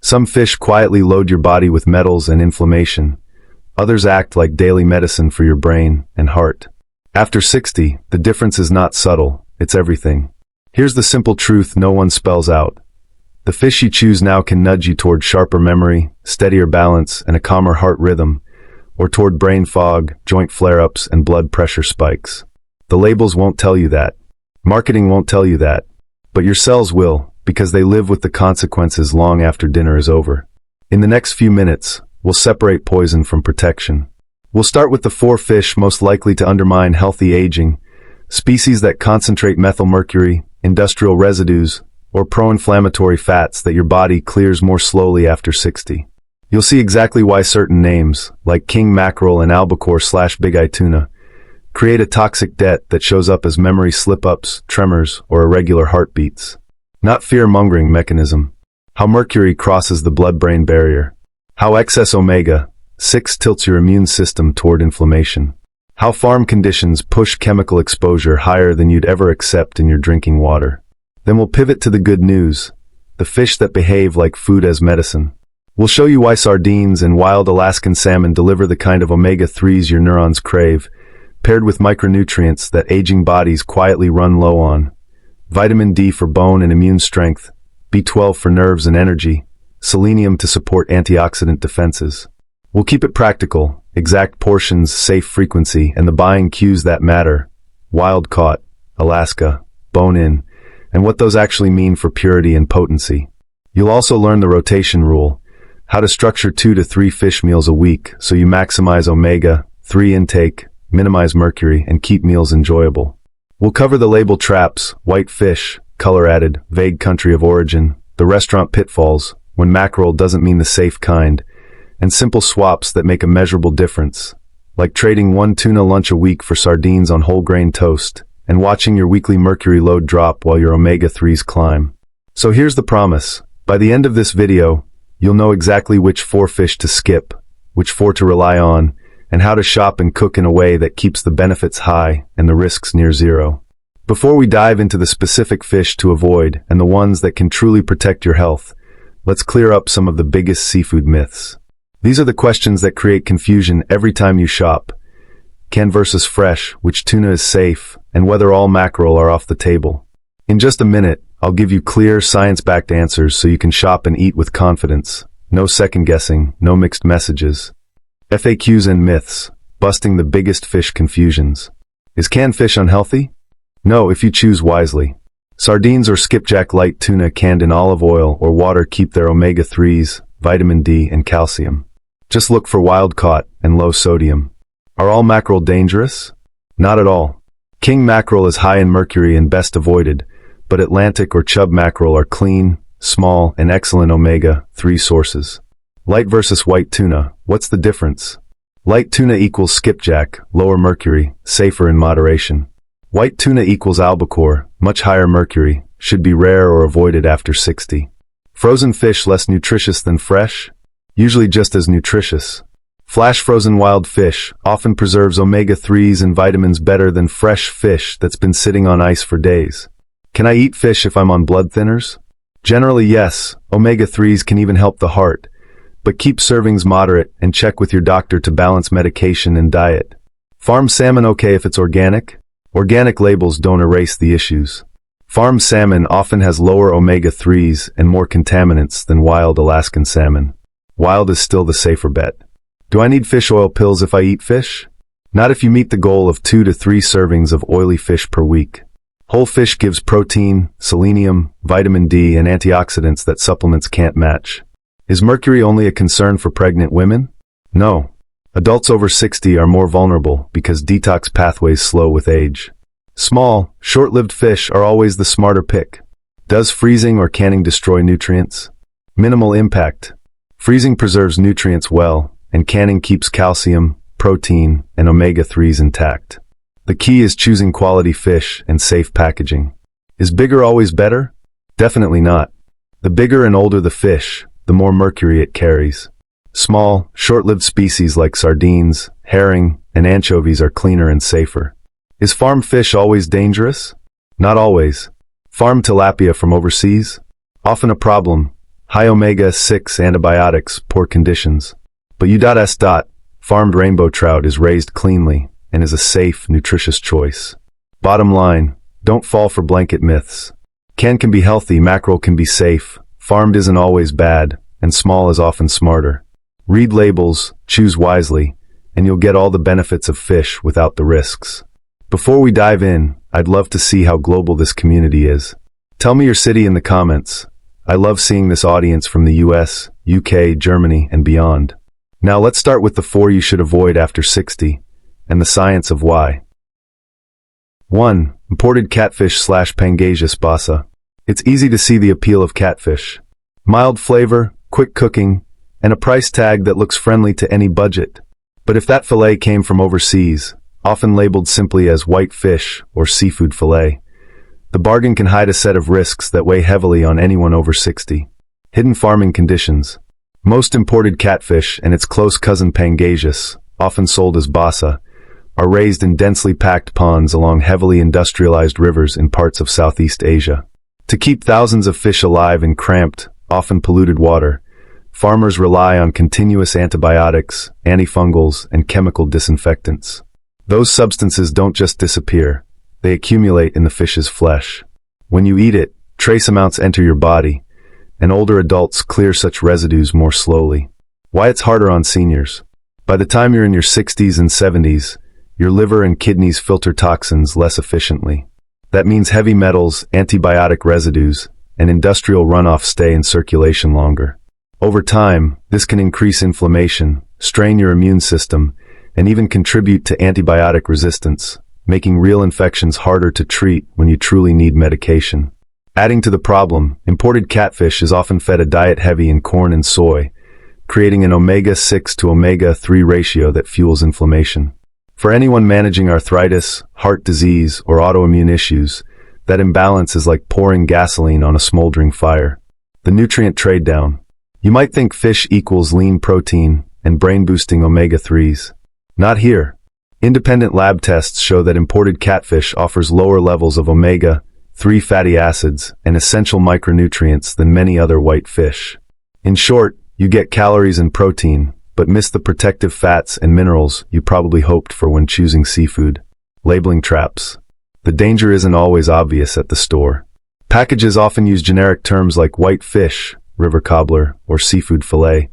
Some fish quietly load your body with metals and inflammation. Others act like daily medicine for your brain and heart. After 60, the difference is not subtle, it's everything. Here's the simple truth no one spells out. The fish you choose now can nudge you toward sharper memory, steadier balance, and a calmer heart rhythm, or toward brain fog, joint flare-ups, and blood pressure spikes. The labels won't tell you that. Marketing won't tell you that. But your cells will, because they live with the consequences long after dinner is over. In the next few minutes, we'll separate poison from protection. We'll start with the 4 fish most likely to undermine healthy aging, species that concentrate methylmercury, industrial residues, or pro-inflammatory fats that your body clears more slowly after 60. You'll see exactly why certain names, like king mackerel and albacore/big eye tuna, create a toxic debt that shows up as memory slip-ups, tremors, or irregular heartbeats. Not fear-mongering mechanism. How mercury crosses the blood-brain barrier. How excess omega-6 tilts your immune system toward inflammation. How farm conditions push chemical exposure higher than you'd ever accept in your drinking water. Then we'll pivot to the good news, the fish that behave like food as medicine. We'll show you why sardines and wild Alaskan salmon deliver the kind of omega-3s your neurons crave, paired with micronutrients that aging bodies quietly run low on. Vitamin D for bone and immune strength, B12 for nerves and energy, selenium to support antioxidant defenses. We'll keep it practical, exact portions, safe frequency, and the buying cues that matter. Wild caught, Alaska, bone in, and what those actually mean for purity and potency. You'll also learn the rotation rule, how to structure 2 to 3 fish meals a week so you maximize omega-3 intake, minimize mercury, and keep meals enjoyable. We'll cover the label traps, white fish, color added, vague country of origin, the restaurant pitfalls, when mackerel doesn't mean the safe kind, and simple swaps that make a measurable difference, like trading 1 tuna lunch a week for sardines on whole grain toast, and watching your weekly mercury load drop while your omega-3s climb. So here's the promise. By the end of this video, you'll know exactly which 4 fish to skip, which 4 to rely on, and how to shop and cook in a way that keeps the benefits high and the risks near zero. Before we dive into the specific fish to avoid and the ones that can truly protect your health, let's clear up some of the biggest seafood myths. These are the questions that create confusion every time you shop. Canned versus fresh, which tuna is safe, and whether all mackerel are off the table. In just a minute, I'll give you clear, science-backed answers so you can shop and eat with confidence. No second-guessing, no mixed messages. FAQs and myths, busting the biggest fish confusions. Is canned fish unhealthy? No, if you choose wisely. Sardines or skipjack light tuna canned in olive oil or water keep their omega-3s, vitamin D, and calcium. Just look for wild-caught and low sodium. Are all mackerel dangerous? Not at all. King mackerel is high in mercury and best avoided, but Atlantic or chub mackerel are clean, small, and excellent omega-3 sources. Light versus white tuna, what's the difference? Light tuna equals skipjack, lower mercury, safer in moderation. White tuna equals albacore, much higher mercury, should be rare or avoided after 60. Frozen fish less nutritious than fresh? Usually just as nutritious. Flash frozen wild fish often preserves omega-3s and vitamins better than fresh fish that's been sitting on ice for days. Can I eat fish if I'm on blood thinners? Generally yes, omega-3s can even help the heart, but keep servings moderate and check with your doctor to balance medication and diet. Farm salmon okay if it's organic? Organic labels don't erase the issues. Farm salmon often has lower omega-3s and more contaminants than wild Alaskan salmon. Wild is still the safer bet. Do I need fish oil pills if I eat fish? Not if you meet the goal of 2 to 3 servings of oily fish per week. Whole fish gives protein, selenium, vitamin D, and antioxidants that supplements can't match. Is mercury only a concern for pregnant women? No. Adults over 60 are more vulnerable because detox pathways slow with age. Small, short-lived fish are always the smarter pick. Does freezing or canning destroy nutrients? Minimal impact. Freezing preserves nutrients well, and canning keeps calcium, protein, and omega-3s intact. The key is choosing quality fish and safe packaging. Is bigger always better? Definitely not. The bigger and older the fish, the more mercury it carries. Small, short-lived species like sardines, herring, and anchovies are cleaner and safer. Is farm fish always dangerous? Not always. Farm tilapia from overseas? Often a problem, High omega-6 antibiotics, poor conditions. But U.S. Farmed rainbow trout is raised cleanly and is a safe, nutritious choice. Bottom line, don't fall for blanket myths. Can be healthy, mackerel can be safe, farmed isn't always bad, and small is often smarter. Read labels, choose wisely, and you'll get all the benefits of fish without the risks. Before we dive in, I'd love to see how global this community is. Tell me your city in the comments. I love seeing this audience from the US, UK, Germany, and beyond. Now let's start with the 4 you should avoid after 60, and the science of why. 1. Imported catfish / Pangasius bassa. It's easy to see the appeal of catfish. Mild flavor, quick cooking, and a price tag that looks friendly to any budget. But if that fillet came from overseas, often labeled simply as white fish or seafood fillet, the bargain can hide a set of risks that weigh heavily on anyone over 60. Hidden farming conditions. Most imported catfish and its close cousin Pangasius, often sold as bassa, are raised in densely packed ponds along heavily industrialized rivers in parts of Southeast Asia. To keep thousands of fish alive in cramped, often polluted water, farmers rely on continuous antibiotics, antifungals, and chemical disinfectants. Those substances don't just disappear, they accumulate in the fish's flesh. When you eat it, trace amounts enter your body, and older adults clear such residues more slowly. Why it's harder on seniors. By the time you're in your 60s and 70s, your liver and kidneys filter toxins less efficiently. That means heavy metals, antibiotic residues, and industrial runoff stay in circulation longer. Over time, this can increase inflammation, strain your immune system, and even contribute to antibiotic resistance, making real infections harder to treat when you truly need medication. Adding to the problem, imported catfish is often fed a diet heavy in corn and soy, creating an omega-6 to omega-3 ratio that fuels inflammation. For anyone managing arthritis, heart disease, or autoimmune issues, that imbalance is like pouring gasoline on a smoldering fire. The nutrient trade down. You might think fish equals lean protein and brain-boosting omega-3s. Not here. Independent lab tests show that imported catfish offers lower levels of omega-3 fatty acids and essential micronutrients than many other white fish. In short, you get calories and protein, but miss the protective fats and minerals you probably hoped for when choosing seafood. Labeling traps. The danger isn't always obvious at the store. Packages often use generic terms like white fish, river cobbler, or seafood fillet,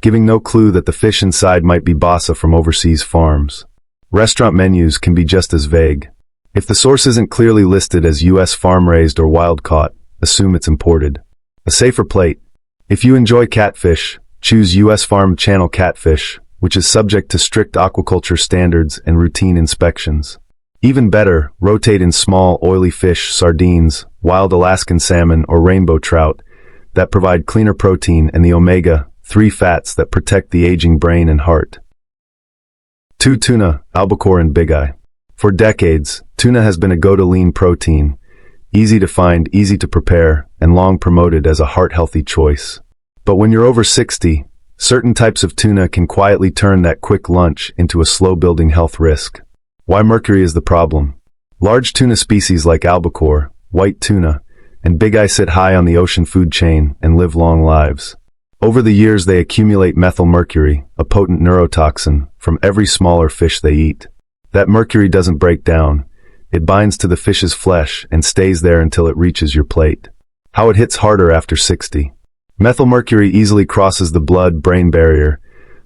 giving no clue that the fish inside might be bassa from overseas farms. Restaurant menus can be just as vague. If the source isn't clearly listed as U.S. farm-raised or wild-caught, assume it's imported. A safer plate. If you enjoy catfish, choose U.S. farmed channel catfish, which is subject to strict aquaculture standards and routine inspections. Even better, rotate in small, oily fish, sardines, wild Alaskan salmon, or rainbow trout that provide cleaner protein and the omega-3 fats that protect the aging brain and heart. 2. Tuna, albacore, and bigeye. For decades, tuna has been a go-to lean protein, easy to find, easy to prepare, and long promoted as a heart-healthy choice. But when you're over 60, certain types of tuna can quietly turn that quick lunch into a slow-building health risk. Why mercury is the problem? Large tuna species like albacore, white tuna, and bigeye sit high on the ocean food chain and live long lives. Over the years, they accumulate methylmercury, a potent neurotoxin, from every smaller fish they eat. That mercury doesn't break down. It binds to the fish's flesh and stays there until it reaches your plate. How it hits harder after 60. Methylmercury easily crosses the blood-brain barrier,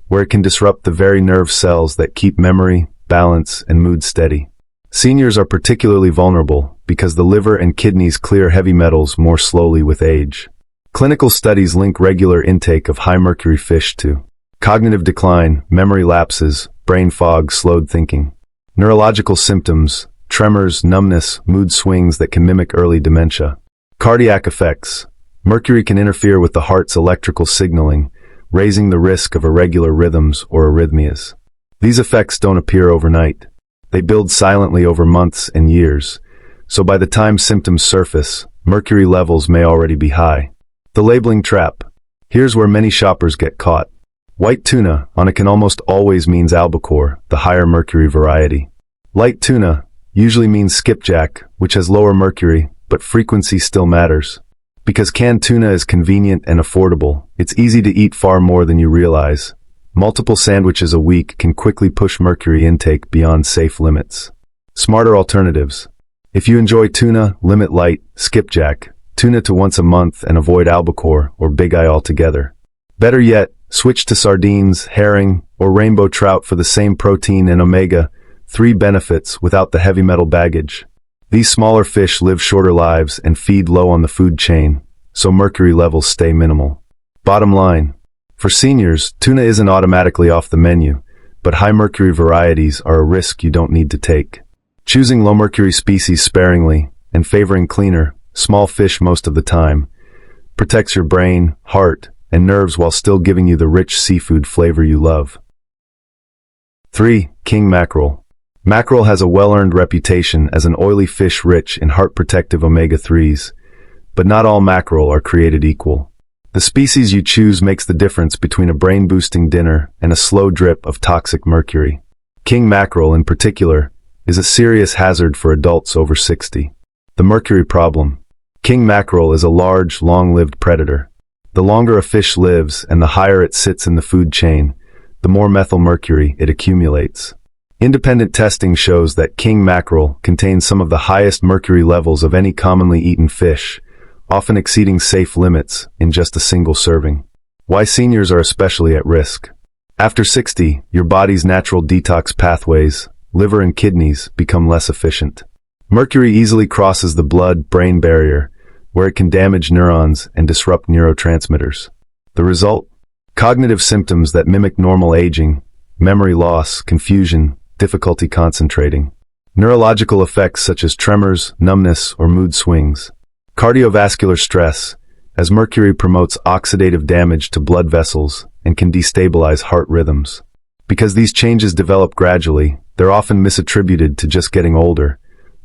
where it can disrupt the very nerve cells that keep memory, balance, and mood steady. Seniors are particularly vulnerable because the liver and kidneys clear heavy metals more slowly with age. Clinical studies link regular intake of high-mercury fish to cognitive decline, memory lapses, brain fog, slowed thinking. Neurological symptoms, tremors, numbness, mood swings that can mimic early dementia. Cardiac effects. Mercury can interfere with the heart's electrical signaling, raising the risk of irregular rhythms or arrhythmias. These effects don't appear overnight. They build silently over months and years, so by the time symptoms surface, mercury levels may already be high. The labeling trap. Here's where many shoppers get caught. White tuna on it can almost always means albacore, the higher mercury variety. Light tuna usually means skipjack, which has lower mercury, but frequency still matters. Because canned tuna is convenient and affordable, it's easy to eat far more than you realize. Multiple sandwiches a week can quickly push mercury intake beyond safe limits. Smarter alternatives. If you enjoy tuna, limit light, skipjack, tuna to once a month and avoid albacore or big eye altogether. Better yet, switch to sardines, herring, or rainbow trout for the same protein and omega-3 benefits without the heavy metal baggage. These smaller fish live shorter lives and feed low on the food chain, so mercury levels stay minimal. Bottom line. For seniors, tuna isn't automatically off the menu, but high mercury varieties are a risk you don't need to take. Choosing low mercury species sparingly and favoring cleaner, small fish most of the time protects your brain, heart, and nerves while still giving you the rich seafood flavor you love. 3. King mackerel. Mackerel has a well-earned reputation as an oily fish rich in heart-protective omega-3s, but not all mackerel are created equal. The species you choose makes the difference between a brain-boosting dinner and a slow drip of toxic mercury. King mackerel, in particular, is a serious hazard for adults over 60. The mercury problem. King mackerel is a large, long-lived predator. The longer a fish lives and the higher it sits in the food chain, the more methylmercury it accumulates. Independent testing shows that king mackerel contains some of the highest mercury levels of any commonly eaten fish, often exceeding safe limits in just a single serving. Why seniors are especially at risk. After 60, your body's natural detox pathways, liver and kidneys, become less efficient. Mercury easily crosses the blood-brain barrier, where it can damage neurons and disrupt neurotransmitters. The result? Cognitive symptoms that mimic normal aging, memory loss, confusion, difficulty concentrating. Neurological effects such as tremors, numbness, or mood swings. Cardiovascular stress, as mercury promotes oxidative damage to blood vessels and can destabilize heart rhythms. Because these changes develop gradually, they're often misattributed to just getting older,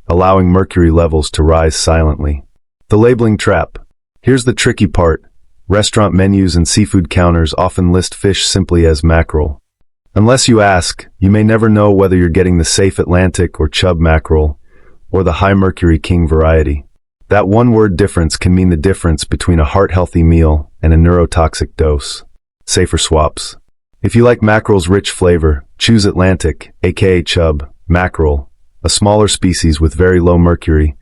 allowing mercury levels to rise silently. The labeling trap. Here's the tricky part. Restaurant menus and seafood counters often list fish simply as mackerel. Unless you ask, you may never know whether you're getting the safe Atlantic or chub mackerel, or the high mercury king variety. That one-word difference can mean the difference between a heart-healthy meal and a neurotoxic dose. Safer swaps. If you like mackerel's rich flavor, choose Atlantic, aka chub, mackerel, a smaller species with very low mercury,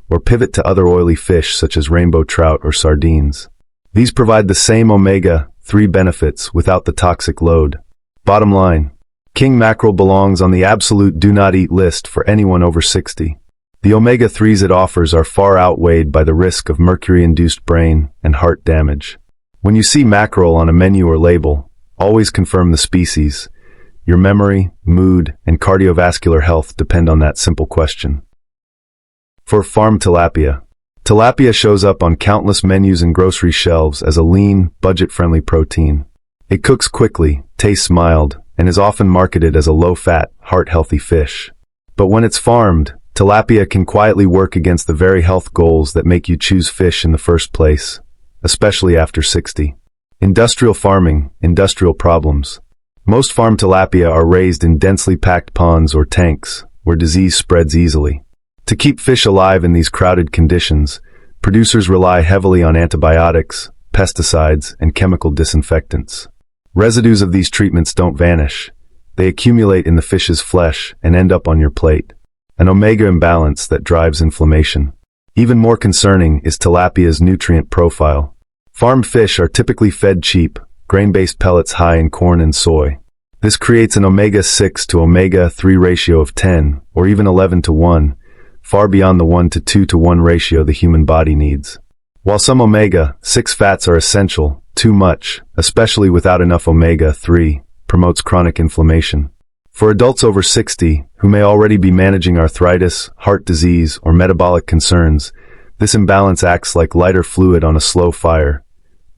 or pivot to other oily fish such as rainbow trout or sardines. These provide the same omega-3 benefits without the toxic load. Bottom line, king mackerel belongs on the absolute do-not-eat list for anyone over 60. The omega-3s it offers are far outweighed by the risk of mercury-induced brain and heart damage. When you see mackerel on a menu or label, always confirm the species. Your memory, mood, and cardiovascular health depend on that simple question. For farm tilapia. Tilapia shows up on countless menus and grocery shelves as a lean, budget-friendly protein. It cooks quickly, tastes mild, and is often marketed as a low-fat, heart-healthy fish. But when it's farmed, tilapia can quietly work against the very health goals that make you choose fish in the first place, especially after 60. Industrial farming, industrial problems. Most farm tilapia are raised in densely packed ponds or tanks, where disease spreads easily. To keep fish alive in these crowded conditions, producers rely heavily on antibiotics, pesticides, and chemical disinfectants. Residues of these treatments don't vanish. They accumulate in the fish's flesh and end up on your plate. An omega imbalance that drives inflammation. Even more concerning is tilapia's nutrient profile. Farmed fish are typically fed cheap, grain-based pellets high in corn and soy. This creates an omega-6 to omega-3 ratio of 10, or even 11 to 1, far beyond the 1 to 2 to 1 ratio the human body needs. While some omega-6 fats are essential, too much, especially without enough omega-3, promotes chronic inflammation. For adults over 60, who may already be managing arthritis, heart disease, or metabolic concerns, this imbalance acts like lighter fluid on a slow fire,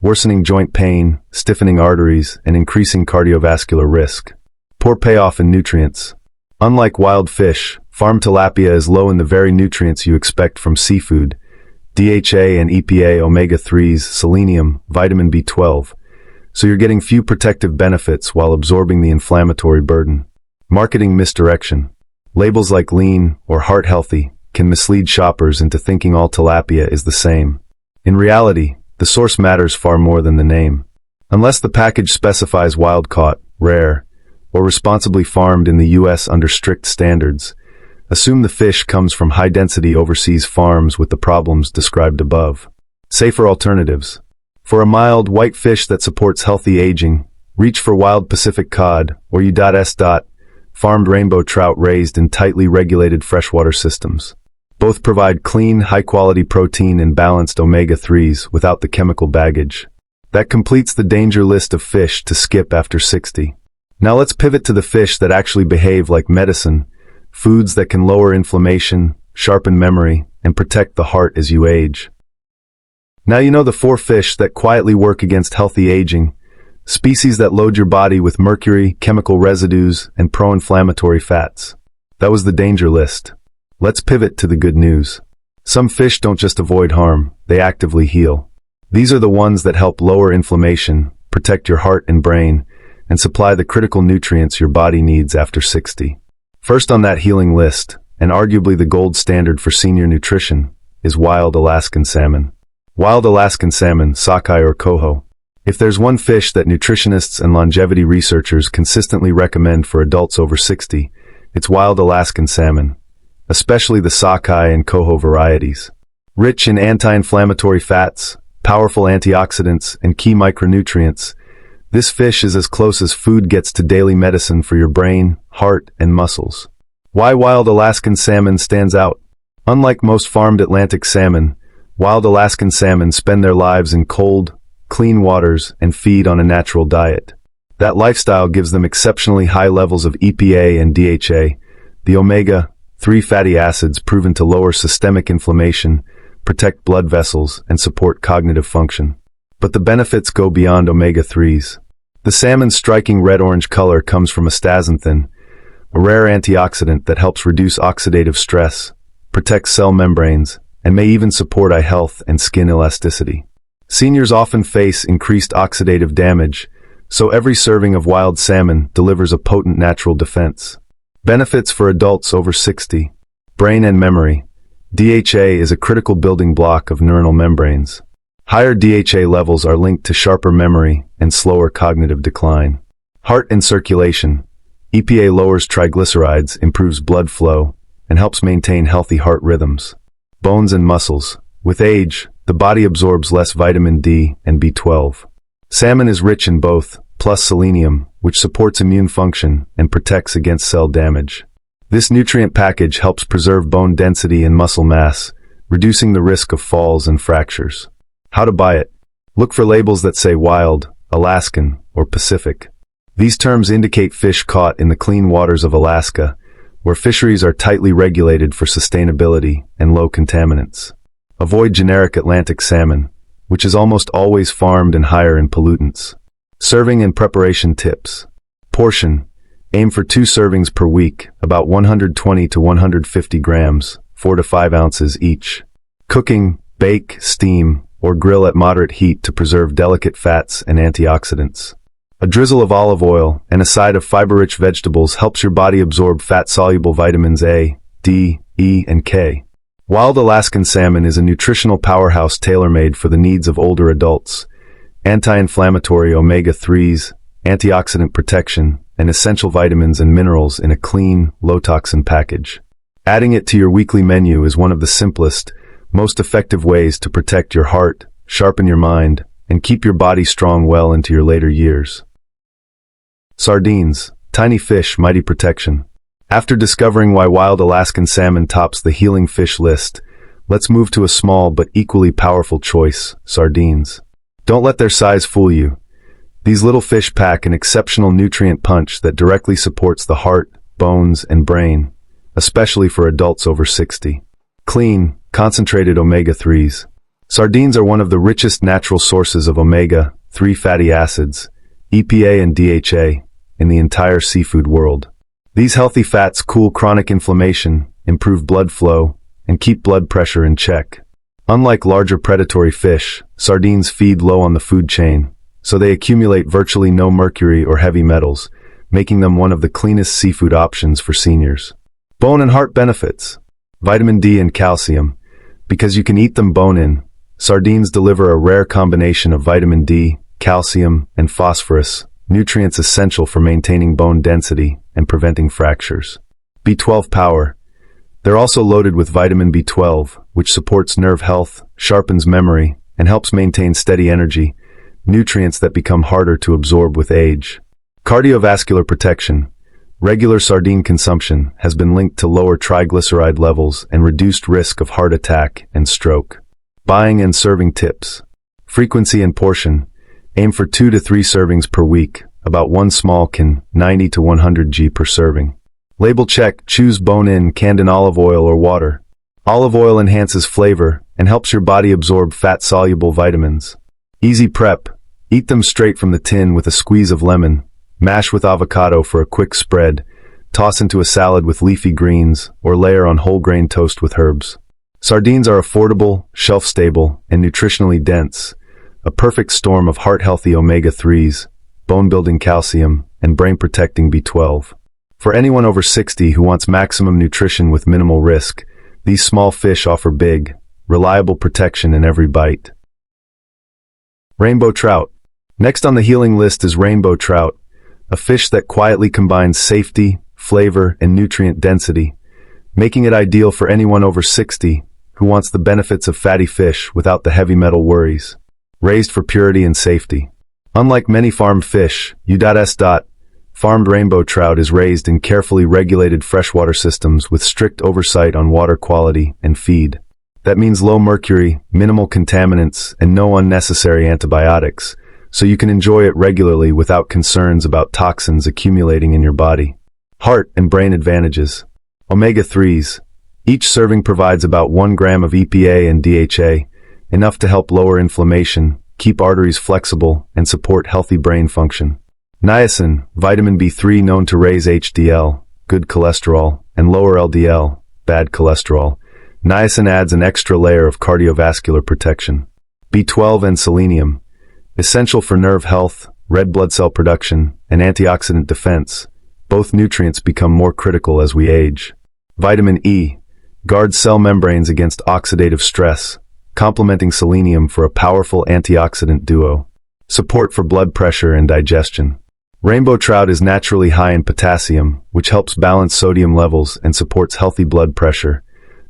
worsening joint pain, stiffening arteries, and increasing cardiovascular risk. Poor payoff in nutrients. Unlike wild fish, farm tilapia is low in the very nutrients you expect from seafood: DHA and EPA, omega-3s, selenium, vitamin B12, so you're getting few protective benefits while absorbing the inflammatory burden. Marketing misdirection. Labels like lean or heart healthy can mislead shoppers into thinking all tilapia is the same. In reality, the source matters far more than the name. Unless the package specifies wild-caught, rare, or responsibly farmed in the U.S. under strict standards, assume the fish comes from high-density overseas farms with the problems described above. Safer alternatives. For a mild, white fish that supports healthy aging, reach for wild Pacific cod or U.S. farmed rainbow trout raised in tightly regulated freshwater systems. Both provide clean, high-quality protein and balanced omega-3s without the chemical baggage. That completes the danger list of fish to skip after 60. Now let's pivot to the fish that actually behave like medicine, foods that can lower inflammation, sharpen memory, and protect the heart as you age. Now you know the 4 fish that quietly work against healthy aging, species that load your body with mercury, chemical residues, and pro-inflammatory fats. That was the danger list. Let's pivot to the good news. Some fish don't just avoid harm, they actively heal. These are the ones that help lower inflammation, protect your heart and brain, and supply the critical nutrients your body needs after 60. First on that healing list, and arguably the gold standard for senior nutrition, is wild Alaskan salmon. Wild Alaskan salmon, sockeye or coho. If there's one fish that nutritionists and longevity researchers consistently recommend for adults over 60, it's wild Alaskan salmon, especially the sockeye and coho varieties. Rich in anti-inflammatory fats, powerful antioxidants, and key micronutrients, this fish is as close as food gets to daily medicine for your brain, heart, and muscles. Why wild Alaskan salmon stands out? Unlike most farmed Atlantic salmon, wild Alaskan salmon spend their lives in cold, clean waters and feed on a natural diet. That lifestyle gives them exceptionally high levels of EPA and DHA, the omega-3 fatty acids proven to lower systemic inflammation, protect blood vessels, and support cognitive function. But the benefits go beyond omega-3s. The salmon's striking red-orange color comes from astaxanthin, a rare antioxidant that helps reduce oxidative stress, protects cell membranes, and may even support eye health and skin elasticity. Seniors often face increased oxidative damage, so every serving of wild salmon delivers a potent natural defense. Benefits for adults over 60. Brain and memory. DHA is a critical building block of neuronal membranes. Higher DHA levels are linked to sharper memory and slower cognitive decline. Heart and circulation. EPA lowers triglycerides, improves blood flow, and helps maintain healthy heart rhythms. Bones and muscles. With age, the body absorbs less vitamin D and B12. Salmon is rich in both, plus selenium, which supports immune function and protects against cell damage. This nutrient package helps preserve bone density and muscle mass, reducing the risk of falls and fractures. How to buy it? Look for labels that say wild, Alaskan, or Pacific. These terms indicate fish caught in the clean waters of Alaska, where fisheries are tightly regulated for sustainability and low contaminants. Avoid generic Atlantic salmon, which is almost always farmed and higher in pollutants. Serving and preparation tips. Portion. Aim for 2 servings per week, about 120 to 150 grams, 4 to 5 ounces each. Cooking, bake, steam, or grill at moderate heat to preserve delicate fats and antioxidants. A drizzle of olive oil and a side of fiber-rich vegetables helps your body absorb fat-soluble vitamins A, D, E, and K. Wild Alaskan salmon is a nutritional powerhouse tailor-made for the needs of older adults. Anti-inflammatory omega-3s, antioxidant protection, and essential vitamins and minerals in a clean, low-toxin package. Adding it to your weekly menu is one of the simplest, most effective ways to protect your heart, sharpen your mind, and keep your body strong well into your later years. Sardines, tiny fish, mighty protection. After discovering why wild Alaskan salmon tops the healing fish list, let's move to a small but equally powerful choice, sardines. Don't let their size fool you. These little fish pack an exceptional nutrient punch that directly supports the heart, bones, and brain, especially for adults over 60. Clean, concentrated omega-3s. Sardines are one of the richest natural sources of omega-3 fatty acids, EPA and DHA, in the entire seafood world. These healthy fats cool chronic inflammation, improve blood flow, and keep blood pressure in check. Unlike larger predatory fish, sardines feed low on the food chain, so they accumulate virtually no mercury or heavy metals, making them one of the cleanest seafood options for seniors. Bone and heart benefits. Vitamin D and calcium. Because you can eat them bone-in, Sardines deliver a rare combination of vitamin D, calcium, and phosphorus, nutrients essential for maintaining bone density and preventing fractures. B12 power. They're also loaded with vitamin B12, which supports nerve health, sharpens memory, and helps maintain steady energy, nutrients that become harder to absorb with age. Cardiovascular protection. Regular sardine consumption has been linked to lower triglyceride levels and reduced risk of heart attack and stroke. Buying and serving tips. Frequency and portion. Aim for 2 to 3 servings per week, about 1 small can, 90 to 100 g per serving. Label check, choose bone-in, canned-in olive oil or water. Olive oil enhances flavor and helps your body absorb fat-soluble vitamins. Easy prep. Eat them straight from the tin with a squeeze of lemon. Mash with avocado for a quick spread. Toss into a salad with leafy greens or layer on whole grain toast with herbs. Sardines are affordable, shelf-stable, and nutritionally dense. A perfect storm of heart-healthy omega-3s, bone-building calcium, and brain-protecting B12. For anyone over 60 who wants maximum nutrition with minimal risk, these small fish offer big, reliable protection in every bite. Rainbow trout. Next on the healing list is rainbow trout, a fish that quietly combines safety, flavor, and nutrient density, making it ideal for anyone over 60 who wants the benefits of fatty fish without the heavy metal worries. Raised for purity and safety. Unlike many farmed fish, farmed rainbow trout is raised in carefully regulated freshwater systems with strict oversight on water quality and feed. That means low mercury, minimal contaminants, and no unnecessary antibiotics, so you can enjoy it regularly without concerns about toxins accumulating in your body. Heart and brain advantages. Omega-3s. Each serving provides about 1 gram of EPA and DHA, enough to help lower inflammation, keep arteries flexible, and support healthy brain function. Niacin, vitamin B3 known to raise HDL, good cholesterol, and lower LDL, bad cholesterol. Niacin adds an extra layer of cardiovascular protection. B12 and selenium, essential for nerve health, red blood cell production, and antioxidant defense. Both nutrients become more critical as we age. Vitamin E, guards cell membranes against oxidative stress, complementing selenium for a powerful antioxidant duo. Support for blood pressure and digestion. Rainbow trout is naturally high in potassium, which helps balance sodium levels and supports healthy blood pressure,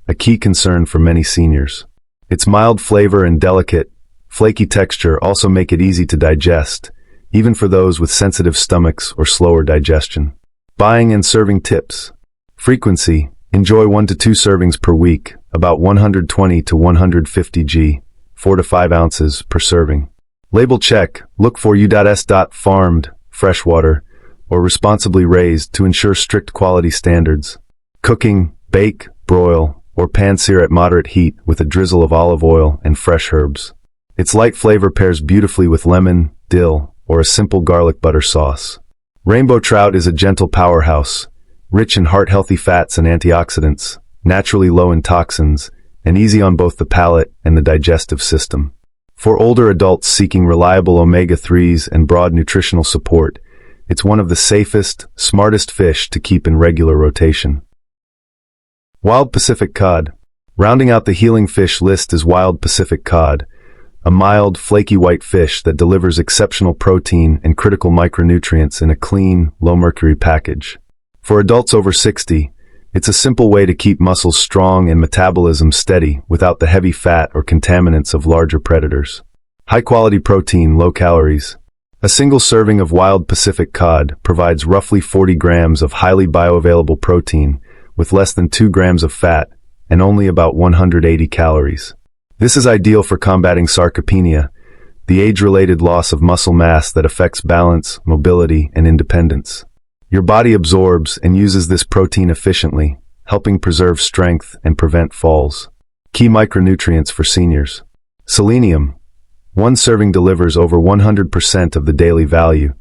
a key concern for many seniors. Its mild flavor and delicate, flaky texture also make it easy to digest, even for those with sensitive stomachs or slower digestion. Buying and serving tips. Frequency. Enjoy 1 to 2 servings per week, about 120 to 150 g, 4 to 5 ounces per serving. Label check. Look for U.S. farmed, freshwater, or responsibly raised to ensure strict quality standards. Cooking, bake, broil, or pan-sear at moderate heat with a drizzle of olive oil and fresh herbs. Its light flavor pairs beautifully with lemon, dill, or a simple garlic butter sauce. Rainbow trout is a gentle powerhouse, rich in heart-healthy fats and antioxidants, naturally low in toxins, and easy on both the palate and the digestive system. For older adults seeking reliable omega-3s and broad nutritional support, it's one of the safest, smartest fish to keep in regular rotation. Wild Pacific cod. Rounding out the healing fish list is wild Pacific cod, a mild, flaky white fish that delivers exceptional protein and critical micronutrients in a clean, low-mercury package. For adults over 60, it's a simple way to keep muscles strong and metabolism steady without the heavy fat or contaminants of larger predators. High-quality protein, low calories. A single serving of wild Pacific cod provides roughly 40 grams of highly bioavailable protein with less than 2 grams of fat and only about 180 calories. This is ideal for combating sarcopenia, the age-related loss of muscle mass that affects balance, mobility, and independence. Your body absorbs and uses this protein efficiently, helping preserve strength and prevent falls. Key micronutrients for seniors. Selenium. 1 serving delivers over 100% of the daily value,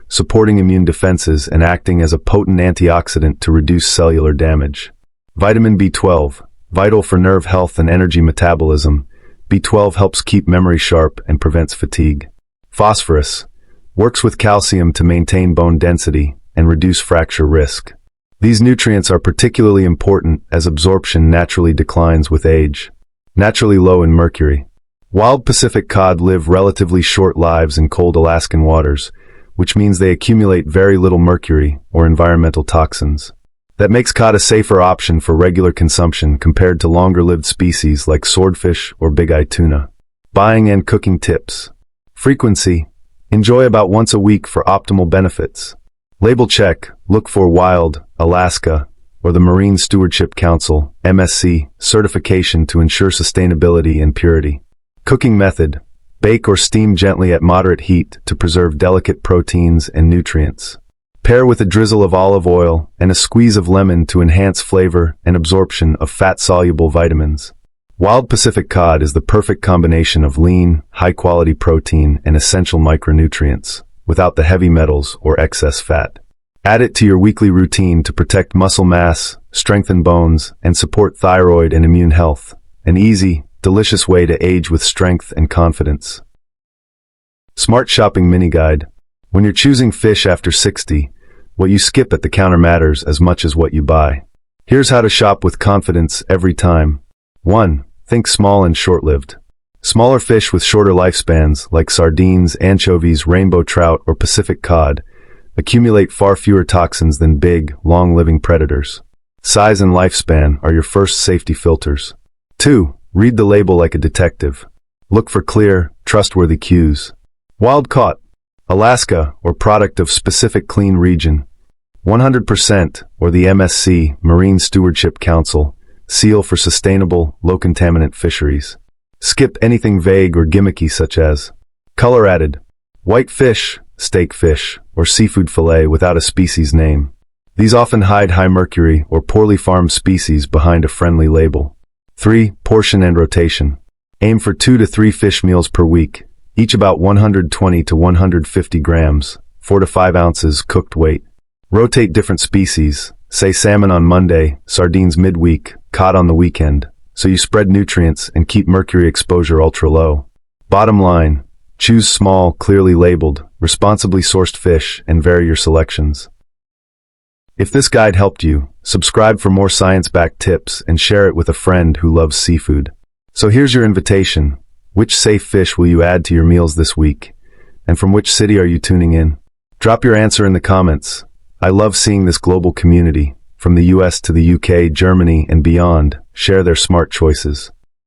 supporting immune defenses and acting as a potent antioxidant to reduce cellular damage. Vitamin B12. Vital for nerve health and energy metabolism, B12 helps keep memory sharp and prevents fatigue. Phosphorus. Works with calcium to maintain bone density and reduce fracture risk. These nutrients are particularly important as absorption naturally declines with age. Naturally low in mercury. Wild Pacific cod live relatively short lives in cold Alaskan waters, which means they accumulate very little mercury or environmental toxins. That makes cod a safer option for regular consumption compared to longer-lived species like swordfish or big-eye tuna. Buying and cooking tips. Frequency. Enjoy about once a week for optimal benefits. Label check. Look for Wild, Alaska, or the Marine Stewardship Council, MSC, certification to ensure sustainability and purity. Cooking method. Bake or steam gently at moderate heat to preserve delicate proteins and nutrients. Pair with a drizzle of olive oil and a squeeze of lemon to enhance flavor and absorption of fat-soluble vitamins. Wild Pacific cod is the perfect combination of lean, high-quality protein and essential micronutrients, without the heavy metals or excess fat. Add it to your weekly routine to protect muscle mass, strengthen bones, and support thyroid and immune health. An easy, delicious way to age with strength and confidence. Smart Shopping Mini Guide. When you're choosing fish after 60, what you skip at the counter matters as much as what you buy. Here's how to shop with confidence every time. 1. Think small and short-lived. Smaller fish with shorter lifespans, like sardines, anchovies, rainbow trout, or Pacific cod, accumulate far fewer toxins than big, long-living predators. Size and lifespan are your first safety filters. 2. Read the label like a detective. Look for clear, trustworthy cues. Wild caught. Alaska, or product of specific clean region. 100%, or the MSC, Marine Stewardship Council, seal for sustainable, low-contaminant fisheries. Skip anything vague or gimmicky such as color added, white fish, steak fish, or seafood fillet without a species name. These often hide high mercury or poorly farmed species behind a friendly label. 3. Portion and rotation. Aim for 2 to 3 fish meals per week, each about 120 to 150 grams, 4 to 5 ounces cooked weight. Rotate different species, say salmon on Monday, sardines midweek, cod on the weekend, so you spread nutrients and keep mercury exposure ultra low. Bottom line, choose small, clearly labeled, responsibly sourced fish and vary your selections. If this guide helped you, subscribe for more science-backed tips and share it with a friend who loves seafood. So here's your invitation. Which safe fish will you add to your meals this week? And from which city are you tuning in? Drop your answer in the comments. I love seeing this global community, from the US to the UK, Germany, and beyond, share their smart choices.